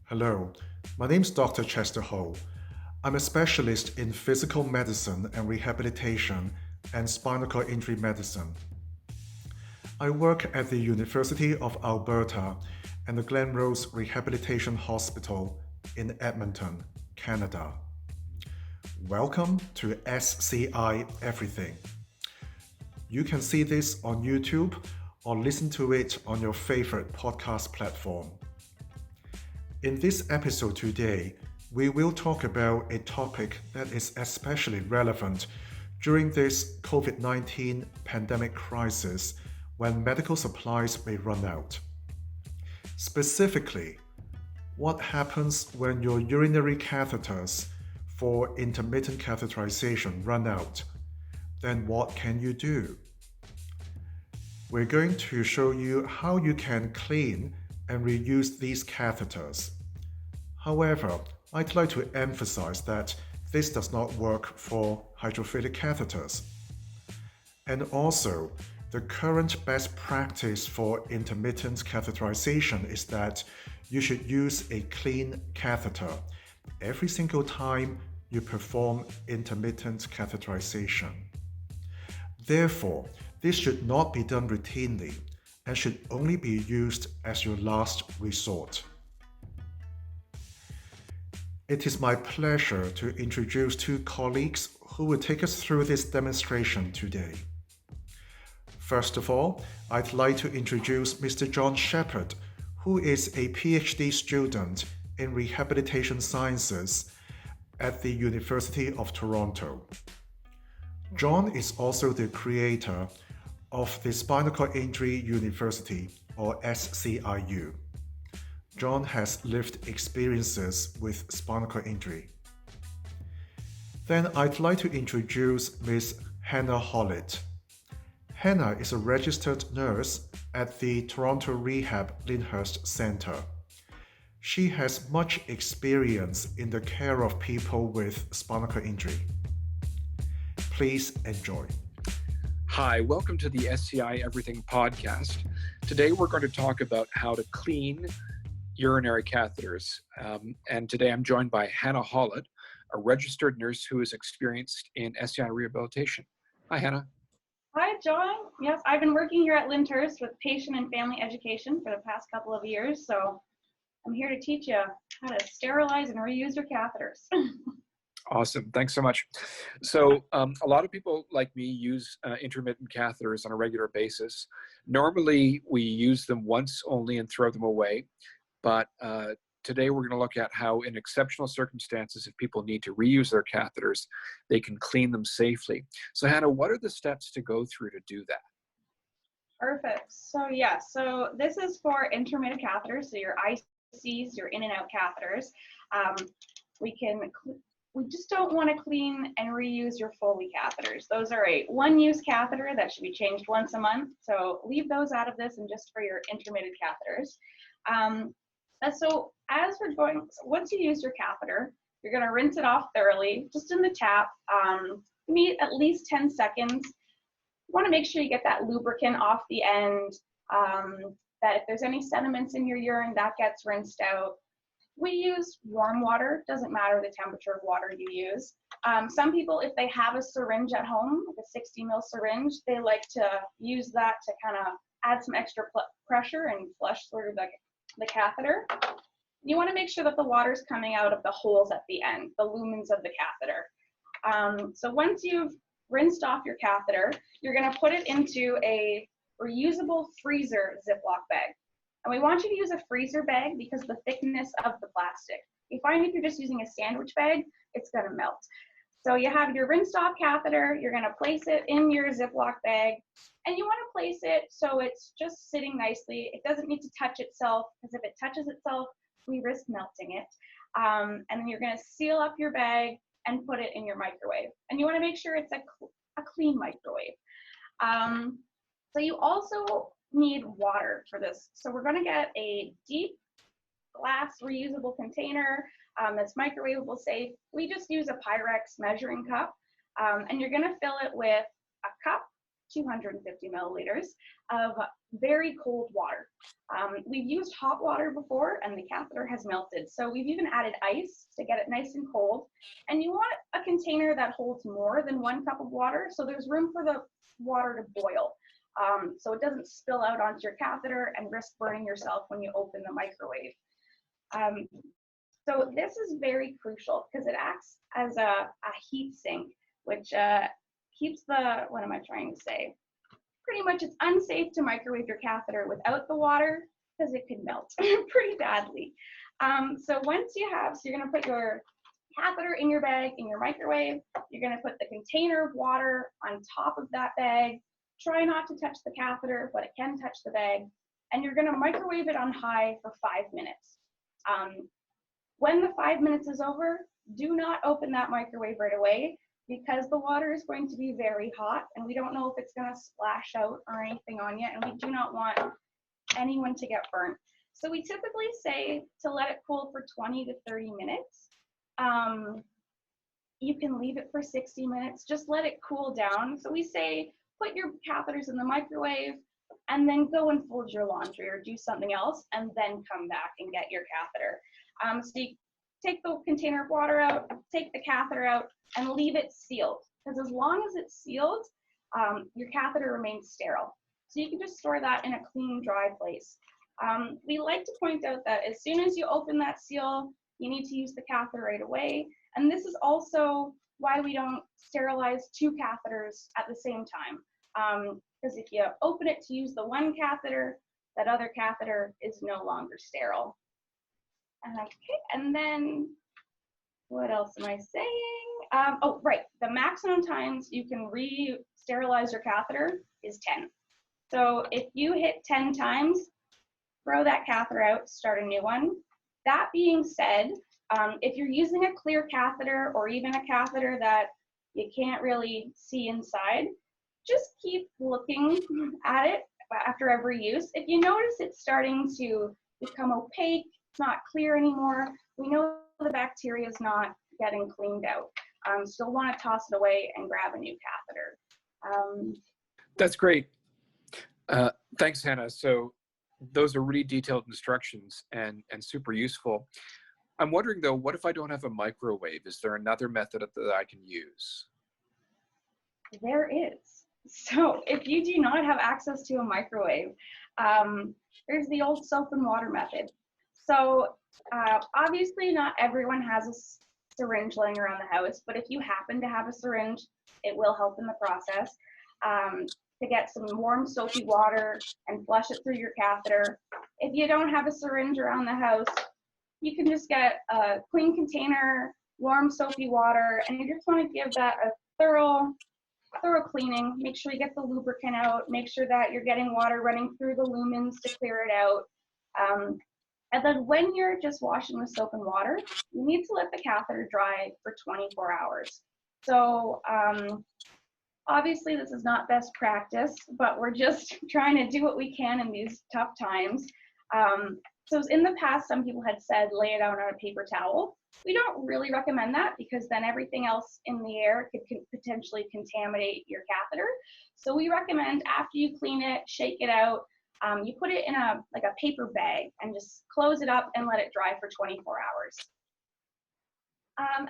Hello, my name is Dr. Chester Ho. I'm a specialist in physical medicine and rehabilitation and spinal cord injury medicine. I work at the University of Alberta and the Glenrose Rehabilitation Hospital in Edmonton, Canada. Welcome to SCI Everything. You can see this on YouTube or listen to it on your favorite podcast platform. In this episode today, we will talk about a topic that is especially relevant during this COVID-19 pandemic crisis when medical supplies may run out. Specifically, what happens when your urinary catheters for intermittent catheterization run out? Then what can you do? We're going to show you how you can clean and reuse these catheters. However, I'd like to emphasize that this does not work for hydrophilic catheters. And also, the current best practice for intermittent catheterization is that you should use a clean catheter every single time you perform intermittent catheterization. Therefore, this should not be done routinely and should only be used as your last resort. It is my pleasure to introduce two colleagues who will take us through this demonstration today. First of all, I'd like to introduce Mr. John Shepherd, who is a PhD student in rehabilitation sciences at the University of Toronto. John is also the creator of the Spinal Cord Injury University, or SCIU. John has lived experiences with spinal cord injury. Then I'd like to introduce Ms. Hannah Hollett. Hannah is a registered nurse at the Toronto Rehab Lyndhurst Centre. She has much experience in the care of people with spinal cord injury. Please enjoy. Hi, welcome to the SCI Everything podcast. Today we're going to talk about how to clean urinary catheters. And today I'm joined by Hannah Hollett, a registered nurse who is experienced in SCI rehabilitation. Hi, Hannah. Hi, John. Yes, I've been working here at Lyndhurst with patient and family education for the past couple of years. So I'm here to teach you how to sterilize and reuse your catheters. Awesome. Thanks so much. So a lot of people like me use intermittent catheters on a regular basis. Normally, we use them once only and throw them away. But today we're going to look at how in exceptional circumstances, if people need to reuse their catheters, they can clean them safely. So Hannah, what are the steps to go through to do that? Perfect. So so this is for intermittent catheters, so your ICs, your in and out catheters. We just don't want to clean and reuse your Foley catheters. Those are a one-use catheter that should be changed once a month. So leave those out of this and just for your intermittent catheters. So once you use your catheter, you're going to rinse it off thoroughly, just in the tap, at least 10 seconds. You want to make sure you get that lubricant off the end, that if there's any sediments in your urine, that gets rinsed out. We use warm water, doesn't matter the temperature of water you use. Some people, if they have a syringe at home, like a 60 ml syringe, they like to use that to kind of add some extra pressure and flush through the catheter. You want to make sure that the water's coming out of the holes at the end, the lumens of the catheter. So once you've rinsed off your catheter, you're going to put it into a reusable freezer Ziploc bag. And we want you to use a freezer bag because of the thickness of the plastic. You find if you're just using a sandwich bag, it's going to melt. So you have your rinsed off catheter, you're going to place it in your Ziploc bag, and you want to place it so it's just sitting nicely. It doesn't need to touch itself, because if it touches itself, we risk melting it. And then you're going to seal up your bag and put it in your microwave. And you want to make sure it's a clean microwave. So you also need water for this. So we're going to get a deep glass reusable container that's microwavable safe. We just use a Pyrex measuring cup, and you're going to fill it with a cup 250 milliliters of very cold water. We've used hot water before and the catheter has melted. So we've even added ice to get it nice and cold. And you want a container that holds more than 1 cup of water. So there's room for the water to boil. So it doesn't spill out onto your catheter and risk burning yourself when you open the microwave. So this is very crucial because it acts as a heat sink, which keeps the, what am I trying to say? Pretty much it's unsafe to microwave your catheter without the water because it could melt pretty badly. So once you have, so you're gonna put your catheter in your bag, in your microwave, you're gonna put the container of water on top of that bag. Try not to touch the catheter, but it can touch the bag. And you're gonna microwave it on high for 5 minutes. When the 5 minutes is over, do not open that microwave right away because the water is going to be very hot and we don't know if it's gonna splash out or anything on you, and we do not want anyone to get burnt. So we typically say to let it cool for 20 to 30 minutes. You can leave it for 60 minutes, just let it cool down. So we say, put your catheters in the microwave and then go and fold your laundry or do something else and then come back and get your catheter. So you take the container of water out, take the catheter out and leave it sealed. Because as long as it's sealed, your catheter remains sterile. So you can just store that in a clean, dry place. We like to point out that as soon as you open that seal, you need to use the catheter right away. And this is also why we don't sterilize 2 catheters at the same time. Because if you open it to use the one catheter, that other catheter is no longer sterile. Okay, and then what else am I saying? Oh, right, the maximum times you can re-sterilize your catheter is 10. So if you hit 10 times, throw that catheter out, start a new one. That being said, if you're using a clear catheter or even a catheter that you can't really see inside, just keep looking at it after every use. If you notice it's starting to become opaque, it's not clear anymore, we know the bacteria is not getting cleaned out. So you'll want to toss it away and grab a new catheter. That's great. Thanks, Hannah. So those are really detailed instructions and super useful. I'm wondering though, what if I don't have a microwave? Is there another method that I can use? There is. So if you do not have access to a microwave, there's the old soap and water method. So obviously not everyone has a syringe laying around the house, but if you happen to have a syringe, it will help in the process. To get some warm soapy water and flush it through your catheter. If you don't have a syringe around the house, you can just get a clean container, warm soapy water, and you just want to give that a thorough cleaning. Make sure you get the lubricant out, make sure that you're getting water running through the lumens to clear it out. And then when you're just washing with soap and water, you need to let the catheter dry for 24 hours. So obviously this is not best practice, but we're just trying to do what we can in these tough times. So in the past, some people had said, lay it out on a paper towel. We don't really recommend that because then everything else in the air could potentially contaminate your catheter. So we recommend after you clean it, shake it out, you put it in a paper bag and just close it up and let it dry for 24 hours.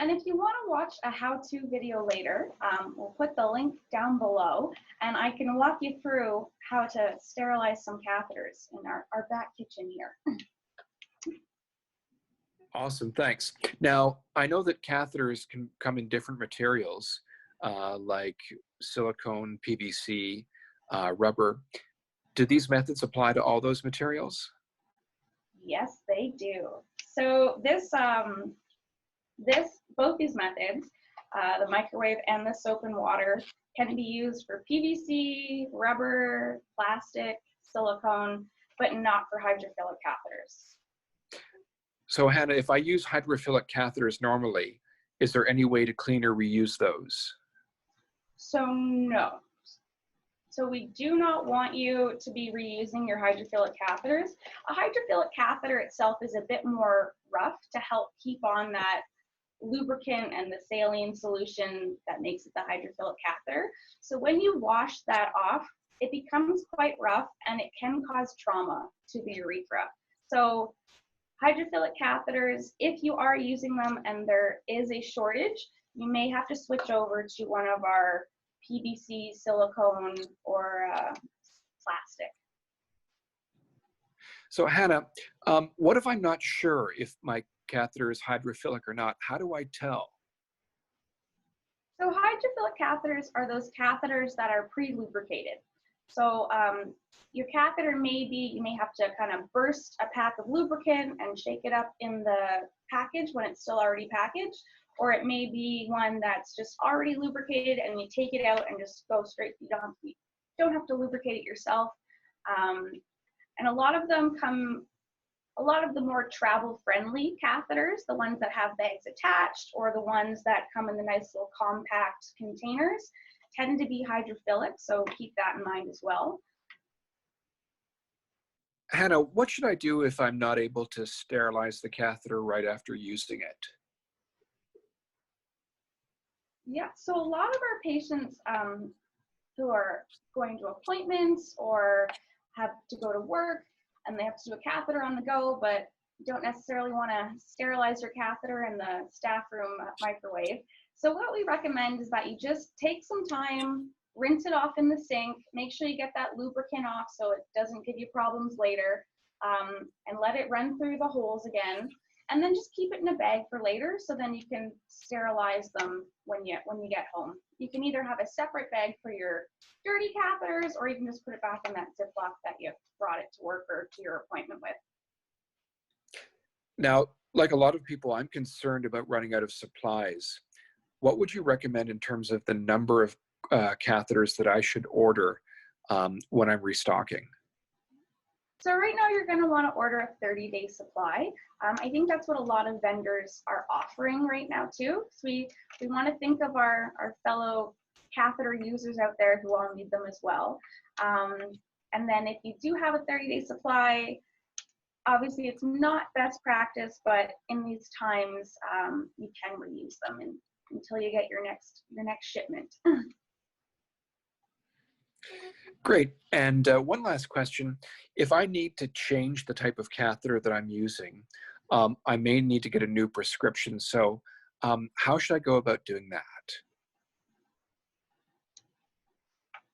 And if you want to watch a how-to video later, we'll put the link down below and I can walk you through how to sterilize some catheters in our back kitchen here. Awesome, thanks. Now, I know that catheters can come in different materials like silicone, PVC, rubber. Do these methods apply to all those materials? Yes, they do. So both these methods, the microwave and the soap and water, can be used for PVC, rubber, plastic, silicone, but not for hydrophilic catheters. So Hannah, if I use hydrophilic catheters normally, is there any way to clean or reuse those? So no. So we do not want you to be reusing your hydrophilic catheters. A hydrophilic catheter itself is a bit more rough to help keep on that lubricant and the saline solution that makes it the hydrophilic catheter. So when you wash that off, it becomes quite rough and it can cause trauma to the urethra. So hydrophilic catheters, if you are using them and there is a shortage, you may have to switch over to one of our PVC, silicone, or plastic. So Hannah, what if I'm not sure if my catheter is hydrophilic or not? How do I tell? So hydrophilic catheters are those catheters that are pre-lubricated. So your catheter you may have to kind of burst a pack of lubricant and shake it up in the package when it's still already packaged, or it may be one that's just already lubricated and you take it out and just go straight. You don't have to lubricate it yourself. And a lot of the more travel-friendly catheters, the ones that have bags attached or the ones that come in the nice little compact containers, tend to be hydrophilic, so keep that in mind as well. Hannah, what should I do if I'm not able to sterilize the catheter right after using it? Yeah, so a lot of our patients who are going to appointments or have to go to work and they have to do a catheter on the go, but don't necessarily want to sterilize your catheter in the staff room microwave. So what we recommend is that you just take some time, rinse it off in the sink, make sure you get that lubricant off so it doesn't give you problems later, and let it run through the holes again, and then just keep it in a bag for later so then you can sterilize them when you get home. You can either have a separate bag for your dirty catheters, or you can just put it back in that Ziploc that you brought it to work or to your appointment with. Now, like a lot of people, I'm concerned about running out of supplies. What would you recommend in terms of the number of catheters that I should order when I'm restocking? So right now you're going to want to order a 30-day supply. I think that's what a lot of vendors are offering right now too. So we want to think of our fellow catheter users out there who all need them as well. And then if you do have a 30-day supply, obviously it's not best practice, but in these times you can reuse them until you get your next shipment. Great. And one last question. If I need to change the type of catheter that I'm using, I may need to get a new prescription. So how should I go about doing that?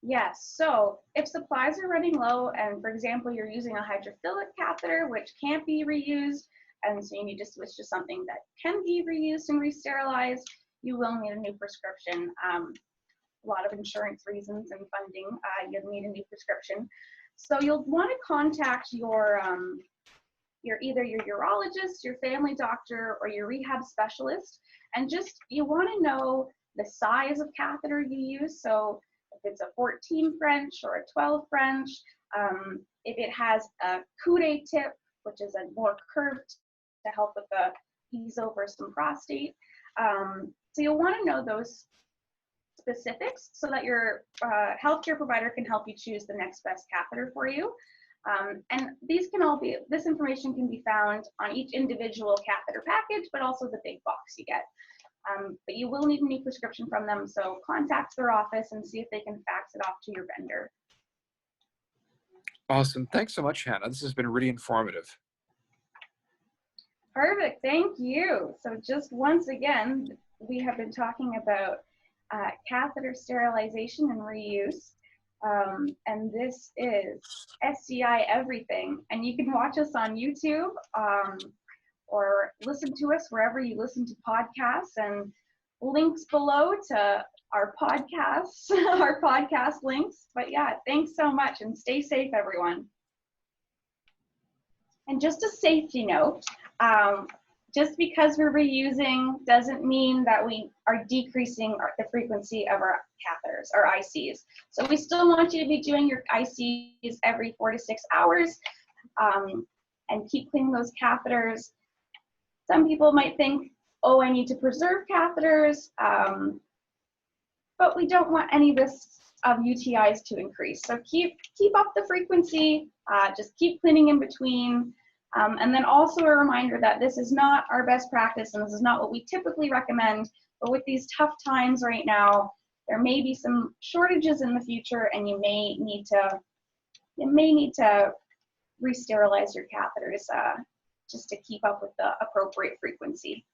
Yes, so if supplies are running low and, for example, you're using a hydrophilic catheter, which can't be reused, and so you need to switch to something that can be reused and re-sterilized, you will need a new prescription. A lot of insurance reasons and funding, you'll need a new prescription. So you'll want to contact your either your urologist, your family doctor, or your rehab specialist, and you want to know the size of catheter you use. So if it's a 14 French or a 12 French, if it has a coude tip, which is a more curved to help with the ease over some prostate. So you'll want to know those specifics so that your healthcare provider can help you choose the next best catheter for you. And this information can be found on each individual catheter package, but also the big box you get. But you will need a new prescription from them, so contact their office and see if they can fax it off to your vendor. Awesome. Thanks so much, Hannah. This has been really informative. Perfect. Thank you. So just once again, we have been talking about catheter sterilization and reuse. And this is SCI Everything. And you can watch us on YouTube or listen to us wherever you listen to podcasts, and links below to our podcasts, our podcast links. But yeah, thanks so much and stay safe, everyone. And just a safety note, just because we're reusing doesn't mean that we are decreasing the frequency of our catheters or ICs. So we still want you to be doing your ICs every 4 to 6 hours and keep cleaning those catheters. Some people might think, oh, I need to preserve catheters, but we don't want any risks of UTIs to increase. So keep up the frequency, just keep cleaning in between. And then also a reminder that this is not our best practice and this is not what we typically recommend, but with these tough times right now, there may be some shortages in the future and you may need to re-sterilize your catheters just to keep up with the appropriate frequency.